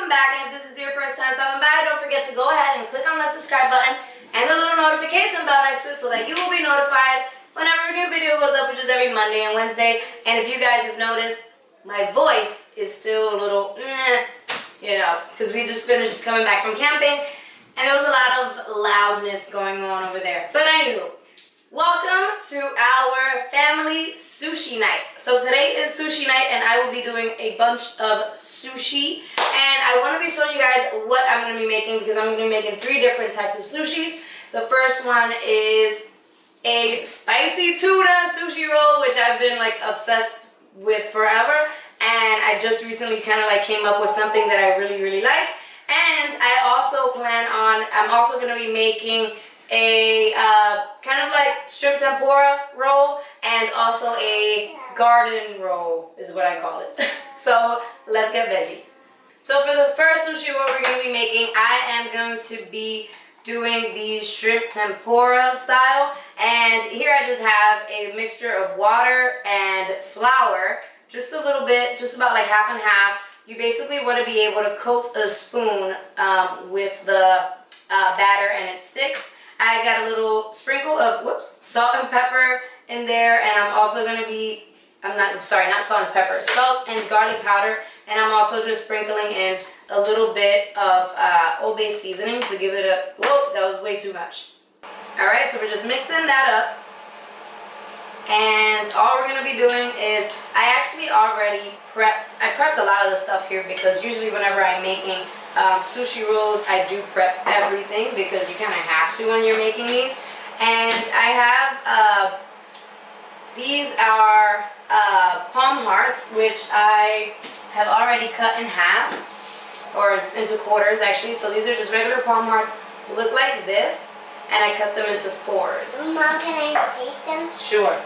welcome back, and if this is your first time stopping by, don't forget to go ahead and click on the subscribe button and the little notification bell next to it so that you will be notified whenever a new video goes up, which is every Monday and Wednesday. And if you guys have noticed, my voice is still a little, you know, because we just finished coming back from camping, and there was a lot of loudness going on over there. But anywho, welcome to our family sushi night. So today is sushi night, and I will be doing a bunch of sushi. And I want to be showing you guys what I'm going to be making, because I'm going to be making 3 different types of sushis. The first one is a spicy tuna sushi roll, which I've been like obsessed with forever. And I just recently kind of like came up with something that I really like. And I also plan on, I'm also going to be making a kind of like shrimp tempura roll, and also a garden roll is what I call it. So let's get veggie. So for the first sushi roll we're going to be making, I am going to be doing the shrimp tempura style. And here I just have a mixture of water and flour, just a little bit, just about like half and half. You basically want to be able to coat a spoon with the batter and it sticks. I got a little sprinkle of, salt and pepper in there, and I'm also going to be, not salt and pepper, salt and garlic powder, and I'm also just sprinkling in a little bit of Old Bay seasoning to give it a, whoa, that was way too much. Alright, so we're just mixing that up, and all we're going to be doing is, I actually already prepped a lot of the stuff here, because usually whenever I'm making sushi rolls, I do prep everything, because you kind of have to when you're making these. And I have, these are palm hearts, which I have already cut in half, or into quarters actually. So these are just regular palm hearts, look like this, and I cut them into 4s. Mom, can I take them? Sure.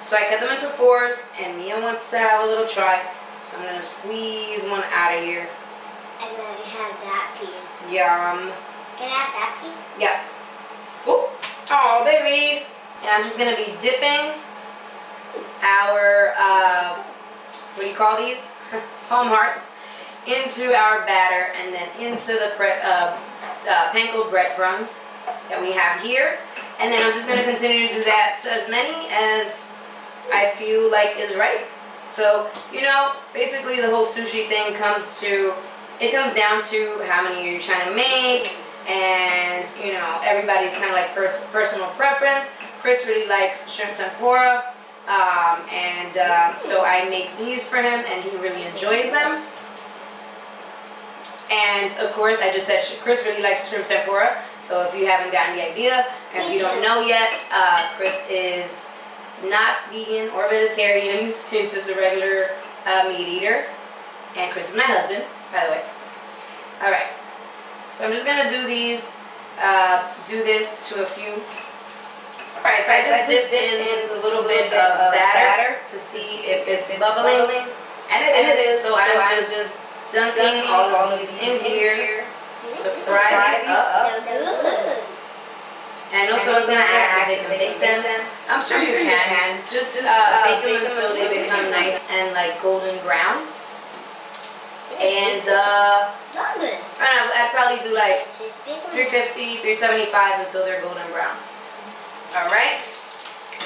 So I cut them into 4s, and Mia wants to have a little try. So I'm going to squeeze one out of here. I'm going to have that piece. Yum. Can I have that piece? Yeah. Whoop. Oh, baby. And I'm just going to be dipping our, what do you call these? Palm hearts into our batter, and then into the panko breadcrumbs that we have here. And then I'm just going to continue to do that to as many as I feel like is right. So, you know, basically the whole sushi thing comes down to how many you're trying to make, and, you know, everybody's kind of like personal preference. Chris really likes shrimp tempura, so I make these for him, and he really enjoys them. And of course, I just said Chris really likes shrimp tempura, so if you haven't gotten the idea, and if you don't know yet, Chris is not vegan or vegetarian. He's just a regular meat eater. And Chris is my husband, by the way. Alright, so I'm just going to do these, do this to a few. Alright, so I just dipped in just a little bit of batter to see if it's bubbling. And it is, so I'm just dunking all of these in here to fry these up. And I know someone's going to ask if they can bake them. I'm sure you can. Just bake them until they become nice and like golden brown. And I'd probably do like 350, 375 until they're golden brown. Alright.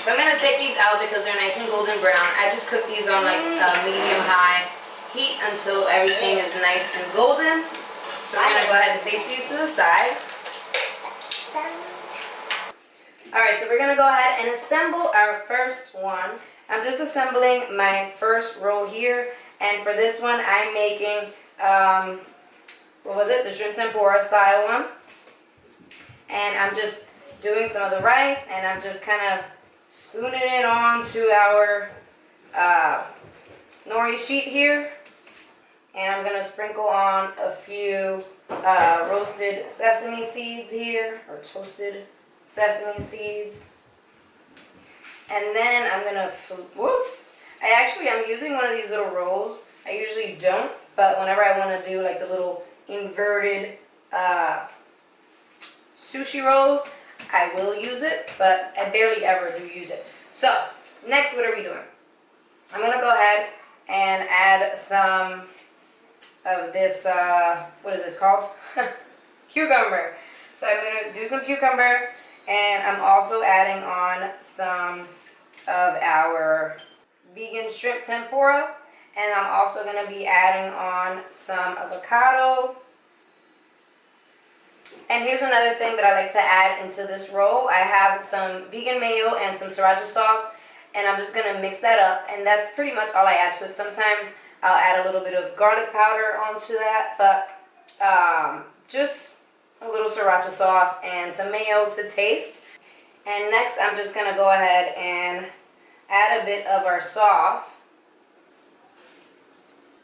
So I'm going to take these out because they're nice and golden brown. I just cook these on like medium-high heat until everything is nice and golden. So we're going to go ahead and place these to the side. Alright, so we're going to go ahead and assemble our first one. I'm just assembling my first roll here. And for this one, I'm making, the shrimp tempura style one. And I'm just doing some of the rice, and I'm just kind of spooning it onto our nori sheet here. And I'm going to sprinkle on a few roasted sesame seeds here, or toasted sesame seeds. And then I'm going to, I'm using one of these little rolls. I usually don't, but whenever I want to do like the little inverted sushi rolls, I will use it, but I barely ever do use it. So, next, what are we doing? I'm going to go ahead and add some of this, what is this called? Cucumber. So I'm going to do some cucumber, and I'm also adding on some of our vegan shrimp tempura, and I'm also going to be adding on some avocado. And here's another thing that I like to add into this roll. I have some vegan mayo and some sriracha sauce, and I'm just going to mix that up, and that's pretty much all I add to it. Sometimes I'll add a little bit of garlic powder onto that, but just a little sriracha sauce and some mayo to taste. And next I'm just going to go ahead and add a bit of our sauce.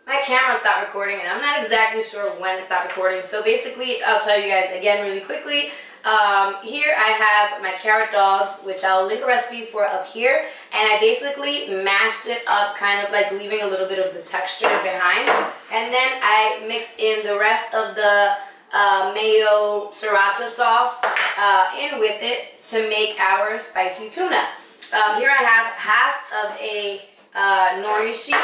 My camera stopped recording, and I'm not exactly sure when it stopped recording, so basically I'll tell you guys again really quickly. Here I have my carrot dogs, which I'll link a recipe for up here, and I basically mashed it up, kind of like leaving a little bit of the texture behind, and then I mixed in the rest of the mayo sriracha sauce in with it to make our spicy tuna. Here I have half of a nori sheet,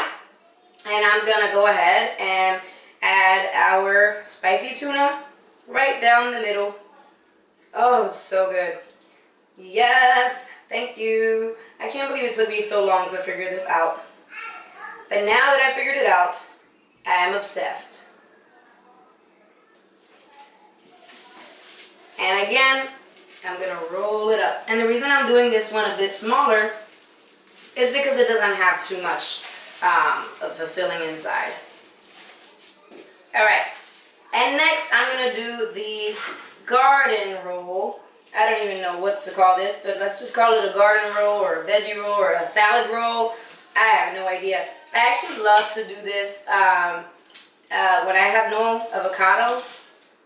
and I'm gonna go ahead and add our spicy tuna right down the middle. Oh, it's so good. Yes, thank you. I can't believe it took me so long to figure this out. But now that I figured it out, I am obsessed. And again, I'm gonna roll it up. And the reason I'm doing this one a bit smaller is because it doesn't have too much of the filling inside. Alright, and next I'm gonna do the garden roll. I don't even know what to call this, but let's just call it a garden roll or a veggie roll or a salad roll. I have no idea. I actually love to do this when I have no avocado,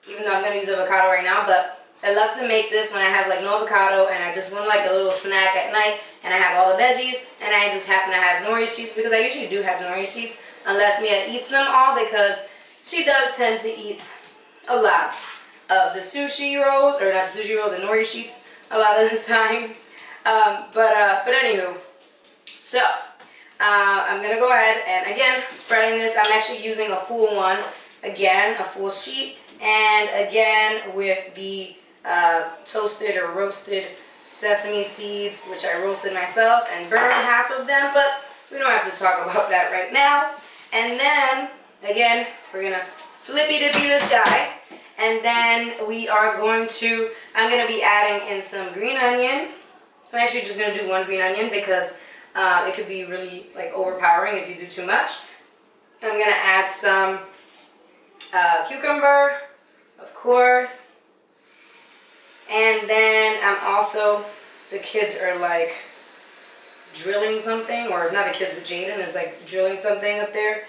even though I'm going to use avocado right now, but I love to make this when I have like no avocado and I just want like a little snack at night, and I have all the veggies and I just happen to have nori sheets, because I usually do have nori sheets unless Mia eats them all, because she does tend to eat a lot of the sushi rolls, or not the sushi roll, the nori sheets a lot of the time. But anywho, so I'm gonna go ahead and again spreading this. I'm actually using a full one, again a full sheet, and again with the toasted or roasted sesame seeds, which I roasted myself and burned half of them, but we don't have to talk about that right now. And then again we're gonna flippy dippy this guy, and then we are going to, I'm gonna be adding in some green onion. I'm actually just gonna do one green onion because it could be really like overpowering if you do too much. I'm gonna add some cucumber, of course, and then I'm also, the kids are like drilling something, or not the kids, but Jaden is like drilling something up there.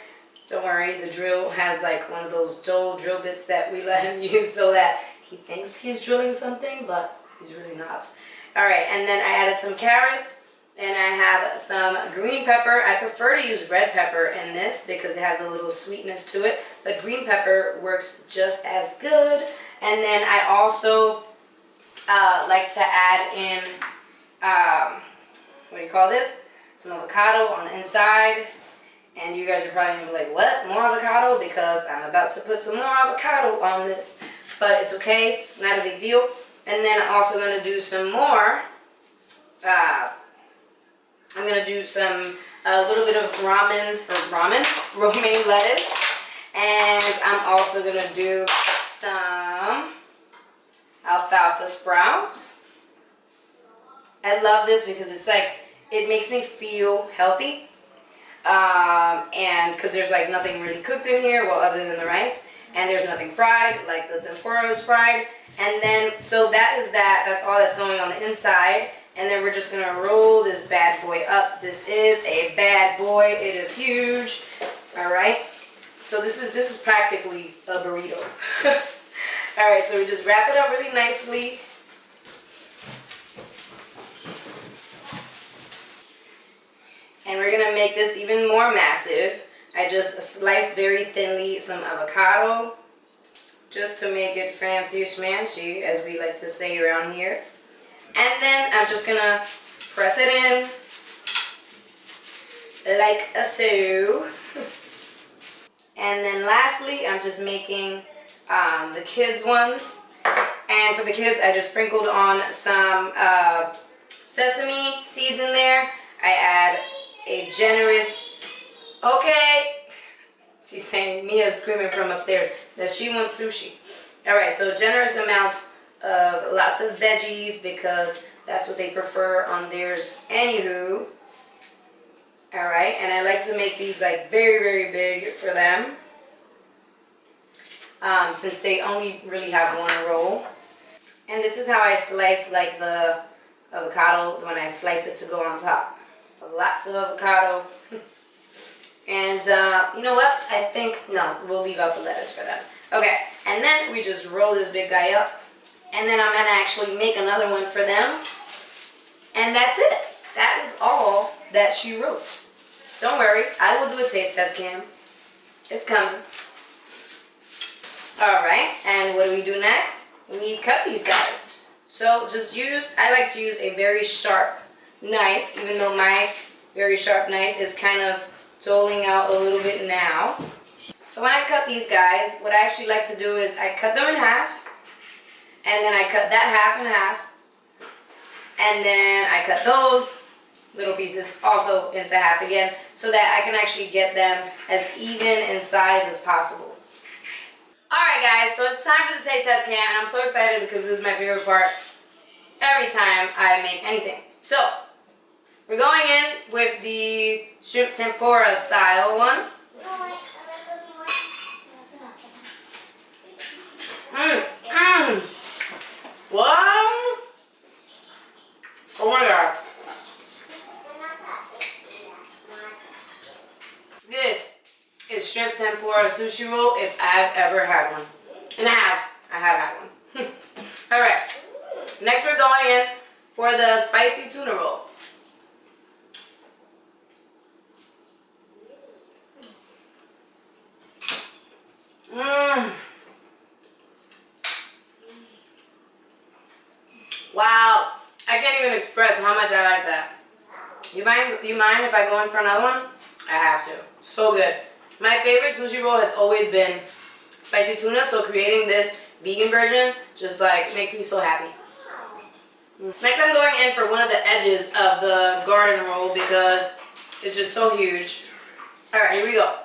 Don't worry, the drill has like one of those dull drill bits that we let him use so that he thinks he's drilling something, but he's really not. Alright, and then I added some carrots, and I have some green pepper. I prefer to use red pepper in this because it has a little sweetness to it, but green pepper works just as good. And then I also like to add in, what do you call this? Some avocado on the inside. And you guys are probably going to be like, what? More avocado? Because I'm about to put some more avocado on this. But it's okay. Not a big deal. And then I'm also going to do some more. I'm going to do a little bit of romaine lettuce. And I'm also going to do some alfalfa sprouts. I love this because it's like, it makes me feel healthy. And because there's like nothing really cooked in here, well, other than the rice, and there's nothing fried, like the tempura is fried. And then, so that is that, that's all that's going on the inside. And then we're just gonna roll this bad boy up. This is a bad boy, it is huge. All right, so this is practically a burrito. All right, so we just wrap it up really nicely. And we're going to make this even more massive. I just sliced very thinly some avocado just to make it fancy schmancy, as we like to say around here. And then I'm just going to press it in like so. And then lastly, I'm just making the kids' ones. And for the kids, I just sprinkled on some sesame seeds in there. I add a generous, okay, she's saying, Mia's screaming from upstairs that she wants sushi. All right, so generous amounts of lots of veggies because that's what they prefer on theirs. Anywho, all right, and I like to make these like very, very big for them since they only really have one roll. And this is how I slice like the avocado when I slice it to go on top. Lots of avocado. And you know what? I think, no, we'll leave out the lettuce for them. Okay, and then we just roll this big guy up. And then I'm gonna actually make another one for them. And that's it. That is all that she wrote. Don't worry, I will do a taste test cam. It's coming. All right, and what do we do next? We cut these guys. So just use, I like to use a very sharp knife, even though my very sharp knife is kind of doling out a little bit now. So when I cut these guys, what I actually like to do is I cut them in half, and then I cut that half in half, and then I cut those little pieces also into half again, so that I can actually get them as even in size as possible. Alright guys, so it's time for the taste test cam, and I'm so excited because this is my favorite part every time I make anything. So, we're going in with the shrimp tempura style one. What? Oh my god. This is shrimp tempura sushi roll if I've ever had one. And I have had one. Alright. Next we're going in for the spicy tuna roll. Wow. I can't even express how much I like that. You mind if I go in for another one? I have to. So good. My favorite sushi roll has always been spicy tuna, so creating this vegan version just like makes me so happy. Next I'm going in for one of the edges of the garden roll because it's just so huge. Alright, here we go.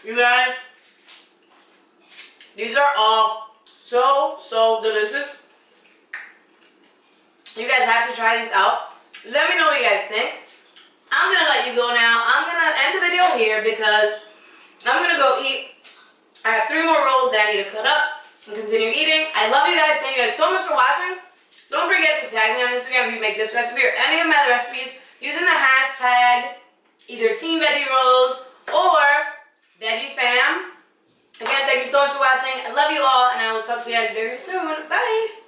You guys, these are all so delicious. You guys have to try these out. Let me know what you guys think. I'm gonna let you go now. I'm gonna end the video here because I'm gonna go eat. I have 3 more rolls that I need to cut up and continue eating. I love you guys. Thank you guys so much for watching. Don't forget to tag me on Instagram if you make this recipe or any of my other recipes using the hashtag either Team Veggie Rolls or Veggie Fam. Again, thank you so much for watching. I love you all, and I will talk to you guys very soon. Bye.